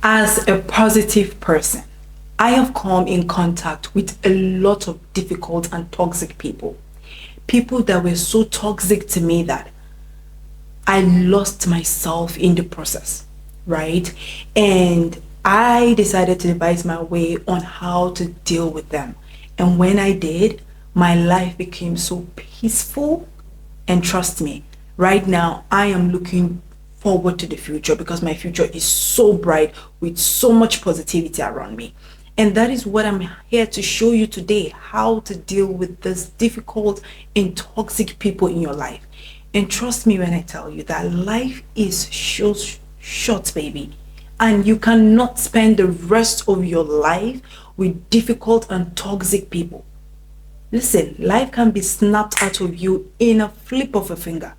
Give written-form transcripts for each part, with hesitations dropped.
As a positive person, I have come in contact with a lot of difficult and toxic people. People that were so toxic to me that I lost myself in the process, right? And I decided to devise my way on how to deal with them. And when I did, my life became so peaceful. And trust me, right now I am looking forward to the future because my future is so bright with so much positivity around me. And that is what I'm here to show you today, how to deal with this difficult and toxic people in your life. And trust me when I tell you that life is short, baby. And you cannot spend the rest of your life with difficult and toxic people. Listen, life can be snapped out of you in a flip of a finger,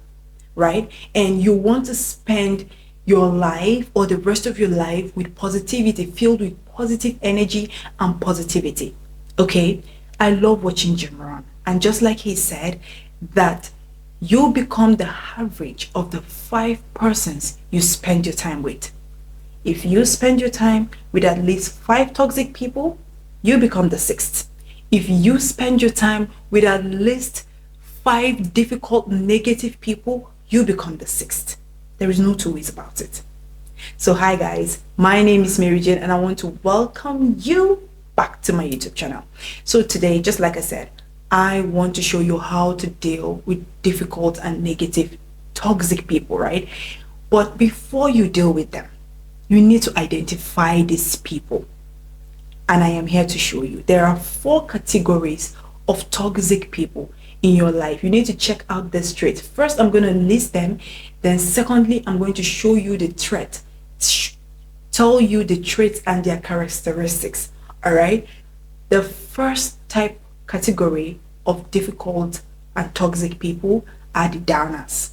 right? And you want to spend your life or the rest of your life with positivity, filled with positive energy and positivity. Okay? I love watching Jim Rohn. And just like he said, that you become the average of the 5 persons you spend your time with. If you spend your time with at least 5 toxic people, you become the sixth. If you spend your time with at least 5 difficult, negative people, you become the sixth. There is no two ways about it. So hi guys, my name is Mary Jane and I want to welcome you back to my YouTube channel. So today, just like I said, I want to show you how to deal with difficult and negative, toxic people, right? But before you deal with them, you need to identify these people. And I am here to show you. There are 4 categories of toxic people in your life. You need to check out this traits. First, I'm going to list them. Then secondly, I'm going to show you the threat. Tell you the traits and their characteristics. All right. The first category of difficult and toxic people are the downers.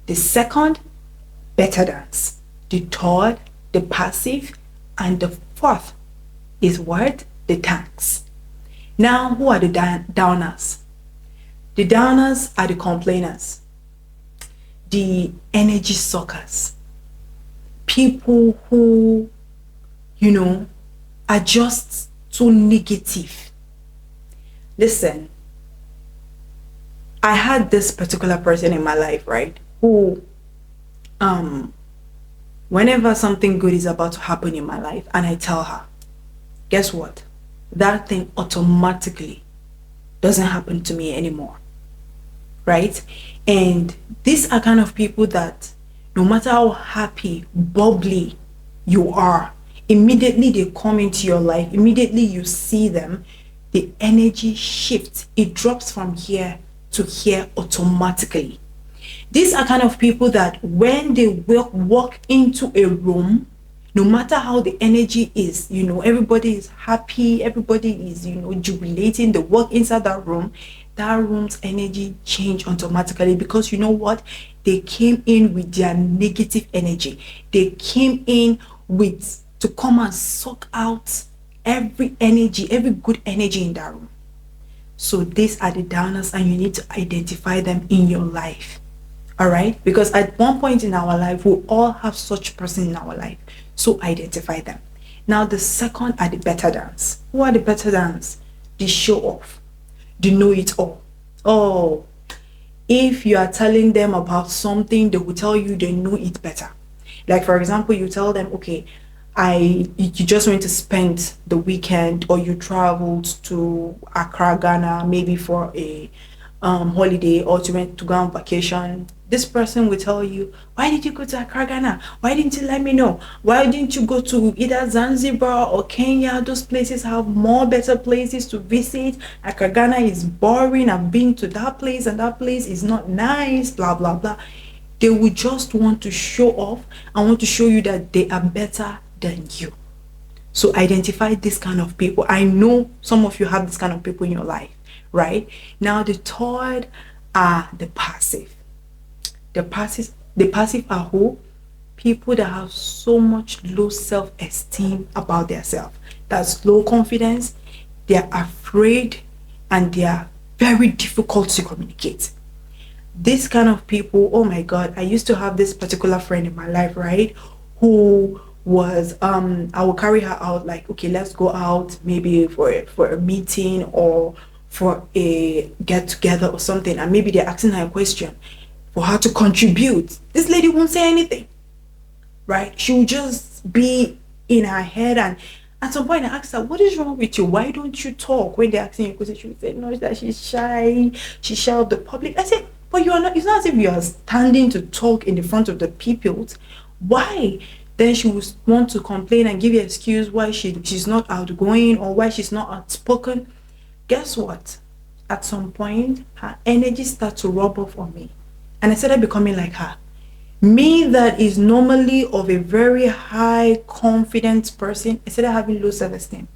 The second, better than's. The third, the passive. And the fourth is what? The tanks. Now, who are the downers? The downers are the complainers, the energy suckers, people who, are just too negative. Listen, I had this particular person in my life, right, who, whenever something good is about to happen in my life and I tell her, guess what? That thing automatically doesn't happen to me anymore, right? And these are kind of people that no matter how happy, bubbly you are, immediately they come into your life, immediately you see them, the energy shifts. It drops from here to here automatically. These are kind of people that when they walk into a room, no matter how the energy is, everybody is happy, everybody is, jubilating, they walk inside that room's energy change automatically, because you know what? They came in with their negative energy. They came in to come and suck out every energy, every good energy in that room. So these are the downers and you need to identify them in your life. All right? Because at one point in our life, we all have such person in our life. So identify them. Now the second are the better than's. Who are the better than's? The show off, the know it all. Oh, if you are telling them about something, they will tell you they know it better. Like for example, you tell them, okay, you just went to spend the weekend, or you traveled to Accra, Ghana, maybe for a holiday, or you went to go on vacation. This person will tell you, why did you go to Accra, Ghana? Why didn't you let me know? Why didn't you go to either Zanzibar or Kenya? Those places have more better places to visit. Accra, Ghana is boring. I've been to that place and that place is not nice, blah, blah, blah. They will just want to show off and want to show you that they are better than you. So identify this kind of people. I know some of you have this kind of people in your life, right? Now the third are the passive. The passive are who? People that have so much low self-esteem about themselves. That's low confidence. They're afraid and they are very difficult to communicate. This kind of people, oh my God, I used to have this particular friend in my life, right? Who was I will carry her out, like, okay, let's go out maybe for a meeting or for a get together or something, and maybe they're asking her a question for her to contribute. This lady won't say anything, right? She will just be in her head. And at some point I asked her, what is wrong with you? Why don't you talk? When they're asking you a question, she would say, no, it's that she's shy of the public. I said, but you are not, it's not as if you are standing to talk in the front of the people. Why? Then she would want to complain and give you an excuse why she's not outgoing or why she's not outspoken. Guess what? At some point, her energy started to rub off on me. And I started becoming like her. Me that is normally of a very high confidence person, I started having low self-esteem.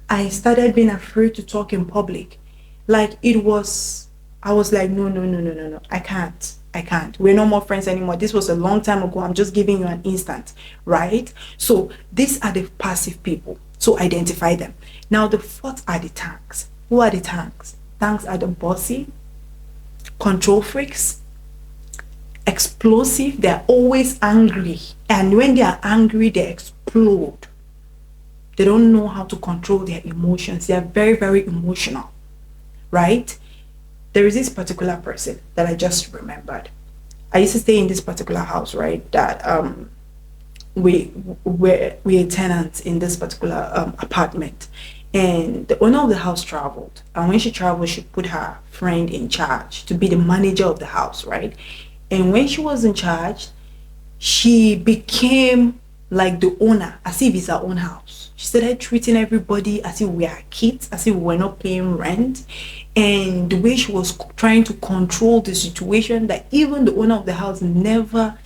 I started being afraid to talk in public. Like I was like, no, no, no, no, no, no. I can't. I can't. We're no more friends anymore. This was a long time ago. I'm just giving you an instant, right? So these are the passive people. So identify them. Now the fourth are the tanks. Who are the tanks? Tanks are the bossy, control freaks, explosive. They're always angry, and when they are angry they explode. They don't know how to control their emotions. They are very, very emotional, right? There is this particular person that I just remembered. I used to stay in this particular house, right? That we are tenants in this particular apartment, and the owner of the house traveled, and when she traveled she put her friend in charge to be the manager of the house, right? And when she was in charge, she became like the owner, as if it's her own house. She started treating everybody as if we are kids, as if we were not paying rent. And the way she was trying to control the situation, that even the owner of the house never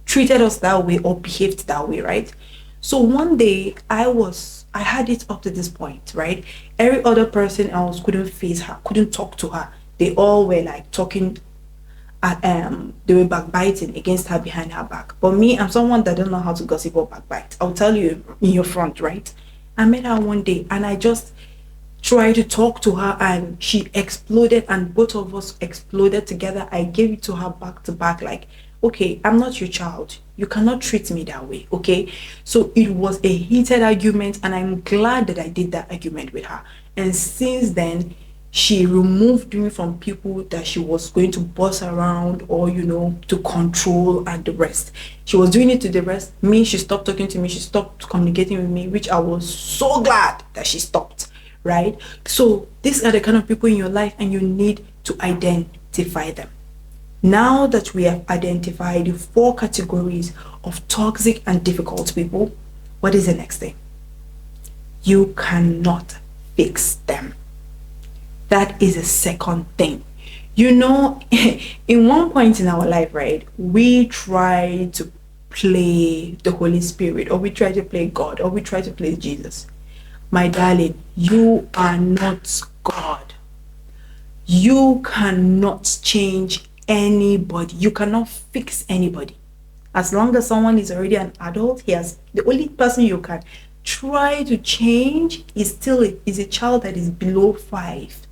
treated us that way or behaved that way, right? So one day I had it up to this point, right? Every other person else couldn't face her, couldn't talk to her. They all were like talking they were backbiting against her behind her back. But me, I'm someone that don't know how to gossip or backbite. I'll tell you in your front, right? I met her one day and I just tried to talk to her and she exploded, and both of us exploded together. I gave it to her back to back, like, okay, I'm not your child. You cannot treat me that way, okay? So it was a heated argument, and I'm glad that I did that argument with her. And since then, she removed me from people that she was going to boss around or, to control and the rest. She was doing it to the rest. Me, she stopped talking to me. She stopped communicating with me, which I was so glad that she stopped, right? So these are the kind of people in your life, and you need to identify them. Now that we have identified the 4 categories of toxic and difficult people, what is the next thing? You cannot fix them. That is a second thing. In one point in our life, right, we try to play the Holy Spirit, or we try to play God, or we try to play Jesus. My darling, you are not God. You cannot change anybody. You cannot fix anybody. As long as someone is already an adult, the only person you can try to change is a child that is below 5.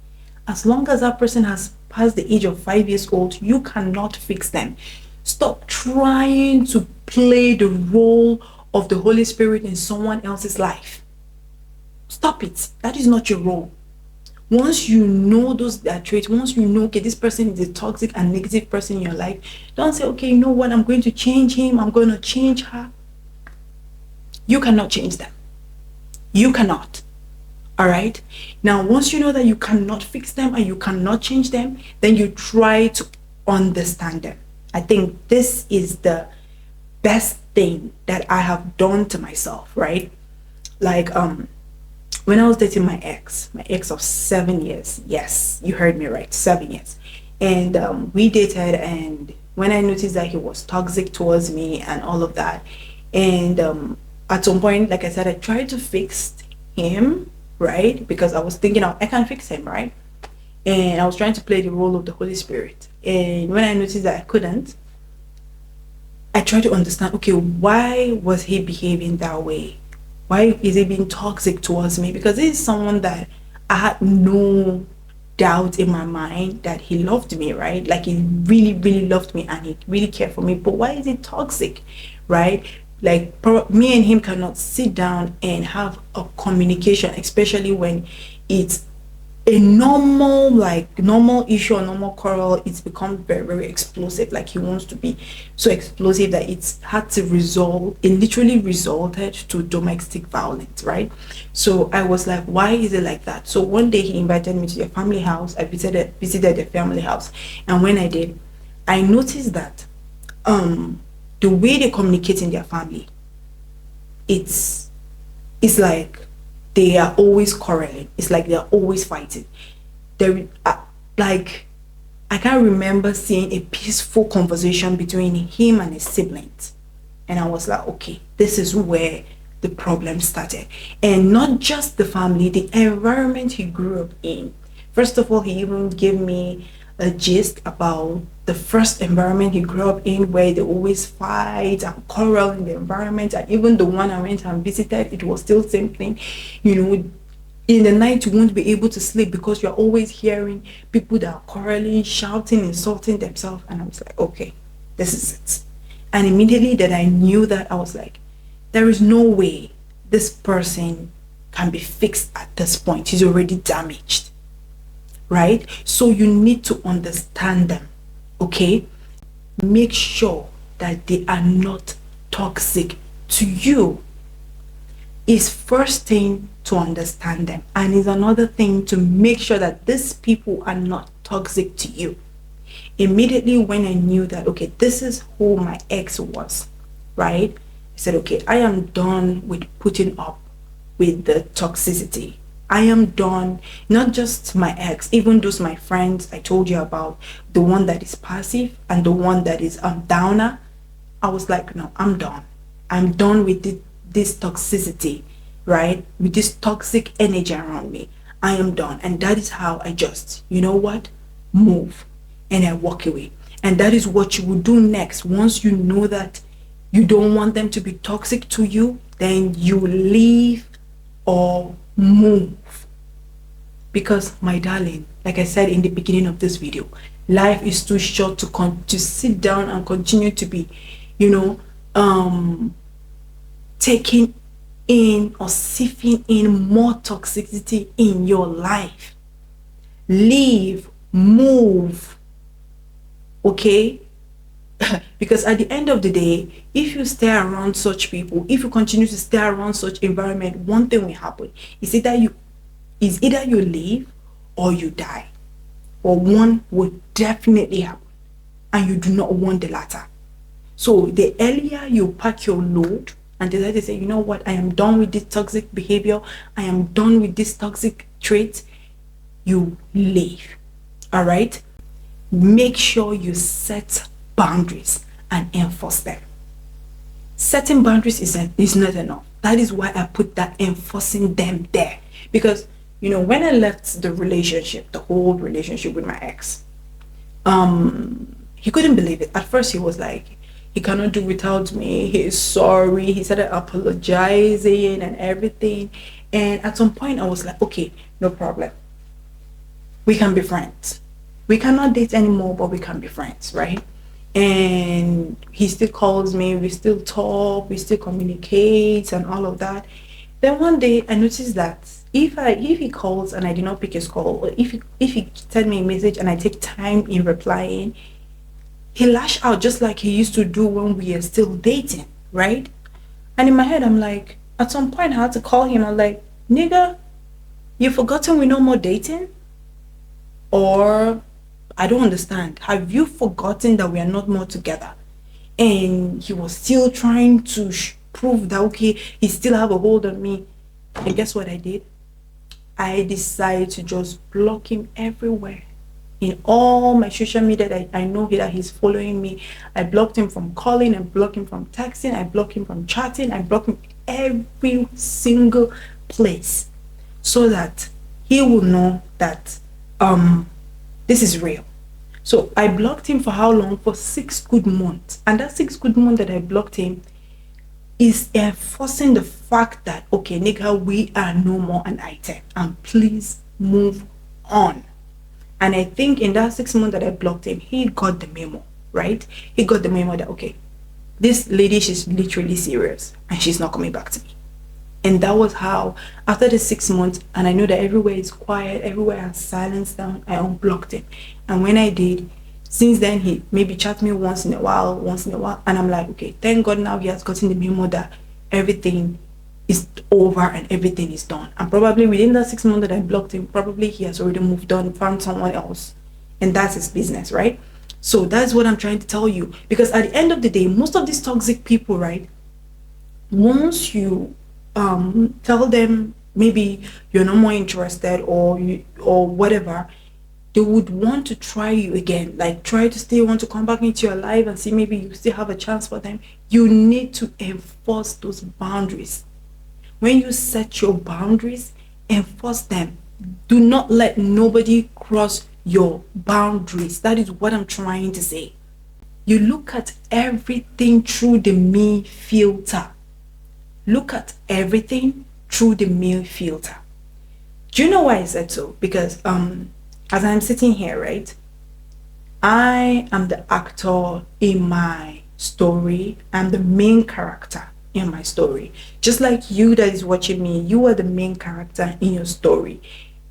As long as that person has passed the age of 5 years old, you cannot fix them. Stop trying to play the role of the Holy Spirit in someone else's life. Stop it. That is not your role. Once you know those traits, once you know, okay, this person is a toxic and negative person in your life, don't say, okay, you know what, I'm going to change him, I'm going to change her. You cannot change them. You cannot. All right. Now, once you know that you cannot fix them and you cannot change them, then you try to understand them. I think this is the best thing that I have done to myself, right? Like, when I was dating my ex of 7 years, yes, you heard me right, 7 years. And we dated, and when I noticed that he was toxic towards me and all of that, and at some point, like I said, I tried to fix him, right? Because I was thinking, I can fix him, right? And I was trying to play the role of the Holy Spirit. And when I noticed that I couldn't, I tried to understand, okay, why was he behaving that way? Why is he being toxic towards me? Because this is someone that I had no doubt in my mind that he loved me, right? Like, he really, really loved me and he really cared for me. But why is he toxic, right? Like me and him cannot sit down and have a communication, especially when it's a normal, like normal issue or normal quarrel. It's become very, very explosive. Like he wants to be so explosive that it's had to resolve. It literally resulted to domestic violence, right? So I was like, why is it like that? So one day he invited me to their family house. I visited their family house, and when I did, I noticed that the way they communicate in their family, it's like they are always quarreling. It's like they're always fighting. There, like, I can't remember seeing a peaceful conversation between him and his siblings. And I was like, okay, this is where the problem started. And not just the family, the environment he grew up in. First of all, he even gave me a gist about the first environment he grew up in, where they always fight and quarrel in the environment. And even the one I went and visited, it was still same thing. You know, in the night you won't be able to sleep because you're always hearing people that are quarreling, shouting, insulting themselves. And I was like, okay, this is it. And immediately that I knew that, I was like, there is no way this person can be fixed at this point. He's already damaged, right? So you need to understand them, okay? Make sure that they are not toxic to you. Is first thing to understand them, and is another thing to make sure that these people are not toxic to you. Immediately when I knew that, okay, this is who my ex was, right? I said, okay, I am done with putting up with the toxicity. I am done. Not just my ex, even those my friends I told you about, the one that is passive and the one that is downer. I was like, no, I'm done. I'm done with this toxicity, right? With this toxic energy around me. I am done. And that is how I just, you know what, move, and I walk away. And that is what you will do next. Once you know that you don't want them to be toxic to you, then you leave or move. Because my darling, like I said in the beginning of this video, life is too short to sit down and continue to be, you know, taking in or sieving in more toxicity in your life. Leave, move, okay? Because at the end of the day, if you stay around such people, if you continue to stay around such environment, one thing will happen. It's either you leave or you die, or one will definitely happen, and you do not want the latter. So the earlier you pack your load and decide to say, you know what, I am done with this toxic behavior, I am done with this toxic trait, you leave. All right? Make sure you set boundaries and enforce them. Setting boundaries is not enough. That is why I put that enforcing them there. Because, you know, when I left the relationship, the whole relationship with my ex, he couldn't believe it. At first he was like, he cannot do without me, he is sorry, he started apologizing and everything. And at some point I was like, okay, no problem, we can be friends. We cannot date anymore, but we can be friends, right? And he still calls me, we still talk, we still communicate and all of that. Then one day I noticed that if he calls and I did not pick his call, or if he send me a message and I take time in replying, he lash out just like he used to do when we are still dating, right? And in my head I'm like, at some point I had to call him. I'm like, nigga, you forgotten we no more dating? Or I don't understand. Have you forgotten that we are not more together? And he was still trying to prove that, okay, he still have a hold on me. And guess what I did? I decided to just block him everywhere. In all my social media that I know that he's following me, I blocked him from calling, I blocked him from texting, I blocked him from chatting, I blocked him every single place, so that he will know that this is real. So I blocked him for how long? For 6 good months. And that 6 good months that I blocked him is enforcing the fact that, okay, nigga, we are no more an item, and please move on. And I think in that 6 months that I blocked him, he got the memo, right? He got the memo that, okay, This lady, she's literally serious and she's not coming back to me. And that was how, after the 6 months, and I know that everywhere is quiet, everywhere has silence down, I unblocked him. And when I did, since then, he maybe chat me once in a while, and I'm like, okay, thank God now he has gotten the memo that everything is over and everything is done. And probably within that 6 months that I blocked him, probably he has already moved on, found someone else, and that's his business, right? So that's what I'm trying to tell you. Because at the end of the day, most of these toxic people, right, once you tell them maybe you're no more interested, or whatever, they would want to try you again, like try to still want to come back into your life and see maybe you still have a chance for them. You need to enforce those boundaries. When you set your boundaries, enforce them. Do not let nobody cross your boundaries. That is what I'm trying to say. You look at everything through the me filter. Look at everything through the me filter. Do you know why I said so? Because as I'm sitting here, right, I am the actor in my story. I'm the main character in my story. Just like you that is watching me, you are the main character in your story.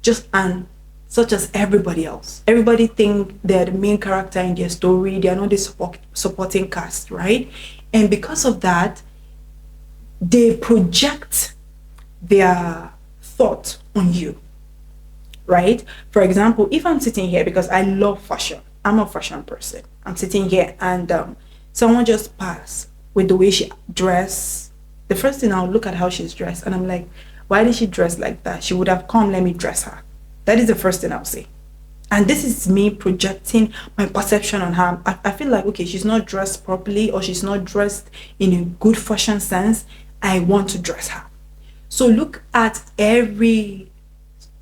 Just and such as everybody else. Everybody think they're the main character in their story. They are not the supporting cast, right? And because of that, they project their thought on you, right? For example, if I'm sitting here, because I love fashion, I'm a fashion person. I'm sitting here and someone just passed with the way she dressed. The first thing, I'll look at how she's dressed and I'm like, why did she dress like that? She would have come, let me dress her. That is the first thing I'll say. And this is me projecting my perception on her. I feel like, okay, she's not dressed properly or she's not dressed in a good fashion sense. I want to dress her. So look at every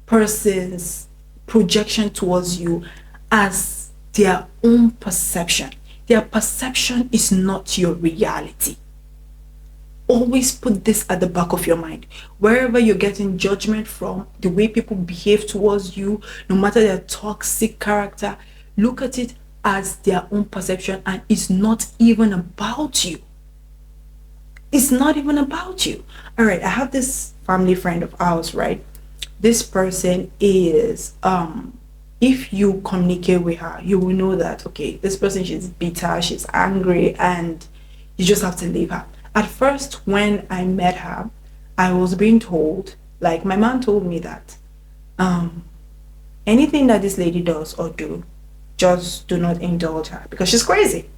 person's projection towards you as their own perception. Their perception is not your reality. Always put this at the back of your mind. Wherever you're getting judgment from, the way people behave towards you, no matter their toxic character, look at it as their own perception, and it's not even about you. It's not even about you. All right, I have this family friend of ours, right? This person is if you communicate with her, you will know that, okay, this person, she's bitter, she's angry, and you just have to leave her. At first, when I met her, I was being told, like my mom told me that anything that this lady does or do, just do not indulge her because she's crazy.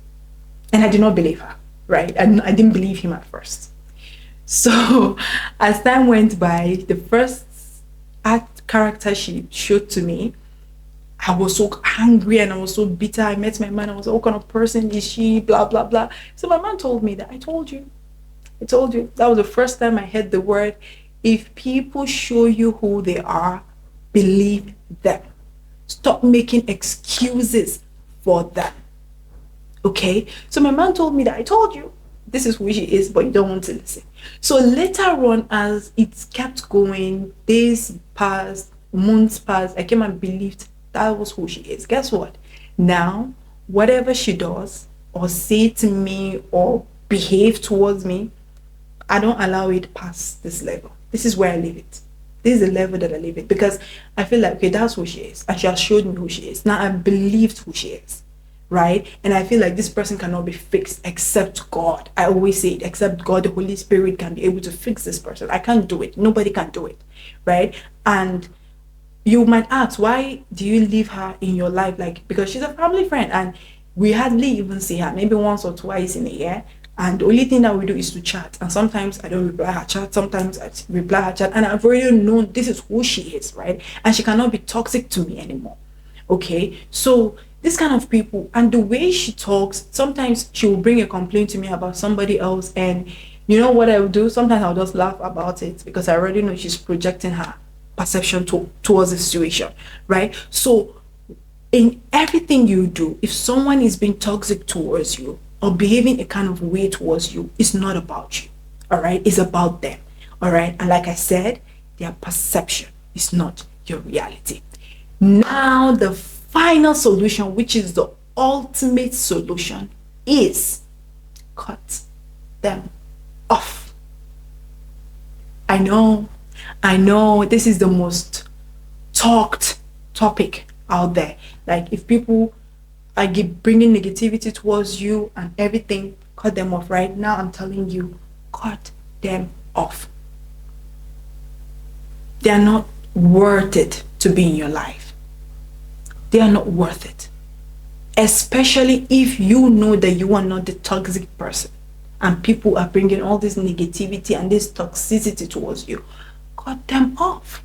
And I did not believe her, right? And I didn't believe him at first. So as time went by, the first character she showed to me, I was so angry and I was so bitter. I met my man, I was like, what kind of person is she? Blah, blah, blah. So my man told me that, I told you. That was the first time I heard the word, if people show you who they are, believe them. Stop making excuses for them. Okay? So my man told me that, I told you, this is who she is, but you don't want to listen. So later on, as it kept going, days passed, months passed, I came and believed that was who she is. Guess what? Now, whatever she does or say to me or behave towards me, I don't allow it past this level. This is where I leave it. This is the level that I leave it, because I feel like, okay, that's who she is, and she has showed me who she is. Now I believed who she is, right? And I feel like this person cannot be fixed except God. I always say it, except God, the Holy Spirit can be able to fix this person. I can't do it. Nobody can do it, right? And you might ask, why do you leave her in your life? Like, because she's a family friend and we hardly even see her, maybe once or twice in a year. And the only thing that we do is to chat. And sometimes I don't reply her chat. Sometimes I reply her chat. And I've already known this is who she is, right? And she cannot be toxic to me anymore. Okay? So this kind of people, and the way she talks, sometimes she will bring a complaint to me about somebody else. And you know what I will do? Sometimes I'll just laugh about it because I already know she's projecting her perception towards the situation, right? So in everything you do, if someone is being toxic towards you, or behaving a kind of way towards you, is not about you, all right? It's about them, all right? And like I said, their perception is not your reality. Now, the final solution, which is the ultimate solution, is cut them off. I know this is the most talked topic out there. Like, if people are bringing negativity towards you and everything, cut them off. Right now, I'm telling you, cut them off. They are not worth it to be in your life. They are not worth it. Especially if you know that you are not the toxic person and people are bringing all this negativity and this toxicity towards you. Cut them off.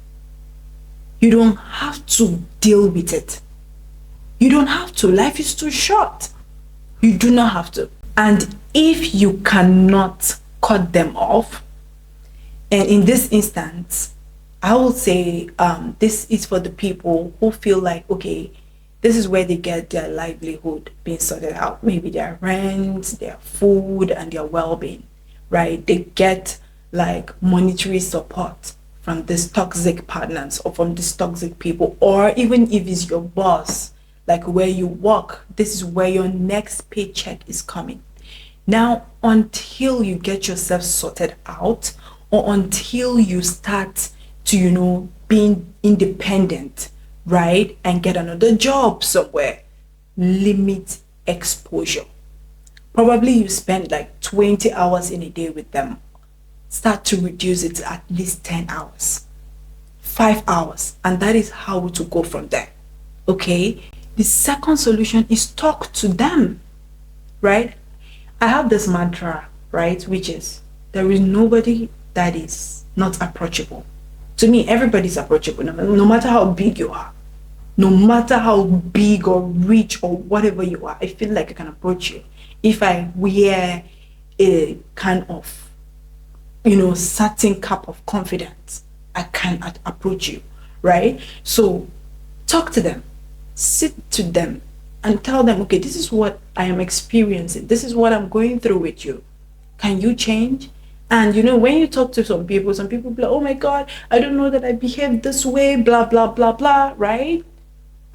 You don't have to deal with it. You don't have to. Life is too short. You do not have to. And if you cannot cut them off, and in this instance, I will say this is for the people who feel like, okay, this is where they get their livelihood being sorted out. Maybe their rent, their food, and their well-being, right? They get like monetary support from these toxic partners or from these toxic people, or even if it's your boss, like where you work, this is where your next paycheck is coming. Now, until you get yourself sorted out, or until you start to, being independent, right, and get another job somewhere, limit exposure. Probably you spend like 20 hours in a day with them. Start to reduce it to at least 10 hours, 5 hours, and that is how to go from there. Okay, the second solution is talk to them, right? I have this mantra, right, which is, there is nobody that is not approachable. To me, everybody's approachable, no matter how big you are, no matter how big or rich or whatever you are. I feel like I can approach you if I wear a kind of, certain cup of confidence. I can approach you, right? So talk to them, sit to them, and tell them, okay, this is what I am experiencing, this is what I'm going through with you. Can you change? And when you talk to some people be like, oh my God, I don't know that I behave this way, blah blah blah blah, right?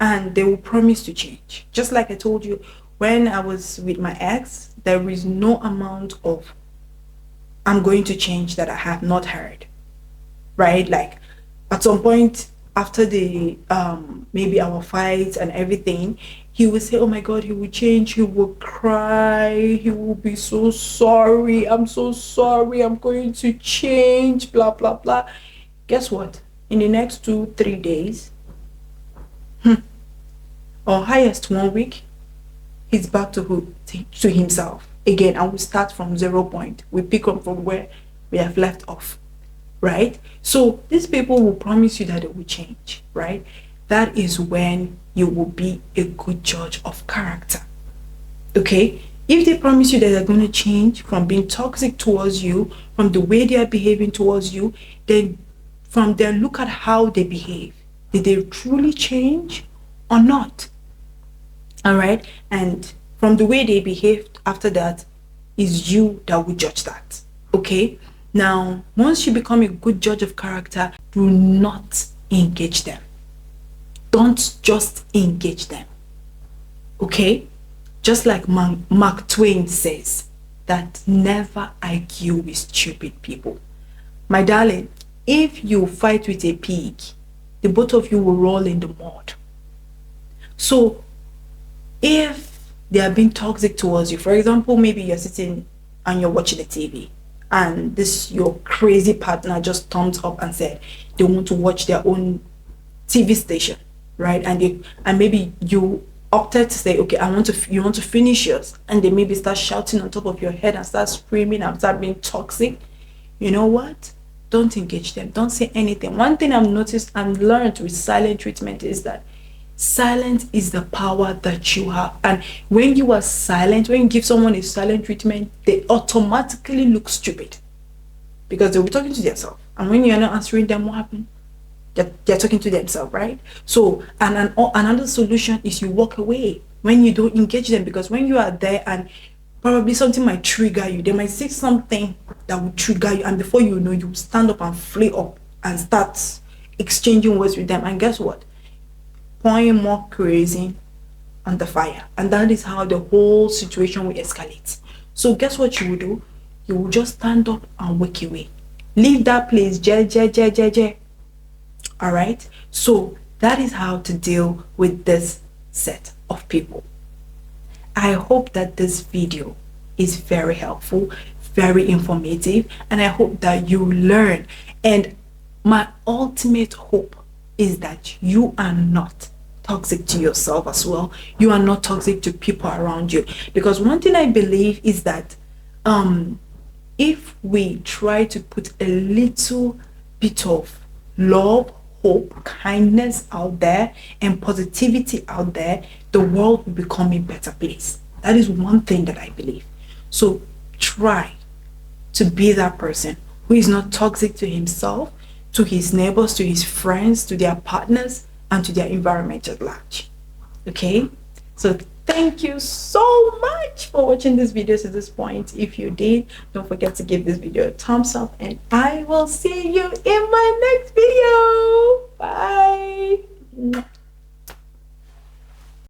And they will promise to change. Just like I told you, when I was with my ex, there is no amount of I'm going to change that I have not heard, right? Like, at some point after the maybe our fights and everything, he would say, oh my God, he will change, he will cry, he will be so sorry, I'm so sorry, I'm going to change, blah blah blah. Guess what? In the next 2-3 days, or highest 1 week, he's back to himself again, and we start from 0 point. We pick up from where we have left off, right? So these people will promise you that it will change, right? That is when you will be a good judge of character. Okay, if they promise you that they're going to change from being toxic towards you, from the way they are behaving towards you, then from there, look at how they behave. Did they truly change or not? All right, and from the way they behaved after that, is you that will judge that. Okay, now once you become a good judge of character, do not engage them. Don't just engage them. Okay, just like Mark Twain says, that never argue with stupid people. My darling, if you fight with a pig, the both of you will roll in the mud. So if they are being toxic towards you, for example, maybe you're sitting and you're watching the TV, and this your crazy partner just thumbs up and said they want to watch their own TV station, right? And maybe you opted to say, okay, you want to finish yours, and they maybe start shouting on top of your head and start screaming and start being toxic. You know what? Don't engage them. Don't say anything. One thing I've noticed and learned with silent treatment is that silence is the power that you have. And when you are silent, when you give someone a silent treatment, they automatically look stupid because they'll be talking to themselves. And when you're not answering them, what happened? They're talking to themselves, right? So, and another solution is you walk away when you don't engage them, because when you are there and probably something might trigger you, they might say something that will trigger you, and before you know, you stand up and flee up and start exchanging words with them. And guess what? Pouring more kerosene on the fire, and that is how the whole situation will escalate. So guess what you will do? You will just stand up and walk away. Leave that place. All right. So that is how to deal with this set of people. I hope that this video is very helpful, very informative, and I hope that you learn. And my ultimate hope is that you are not toxic to yourself as well. You are not toxic to people around you. Because one thing I believe is that if we try to put a little bit of love, hope, kindness out there, and positivity out there, the world will become a better place. That is one thing that I believe. So try to be that person who is not toxic to himself, to his neighbors, to his friends, to their partners, and to their environment at large. Okay? So thank you so much for watching this video to this point. If you did, don't forget to give this video a thumbs up, and I will see you in my next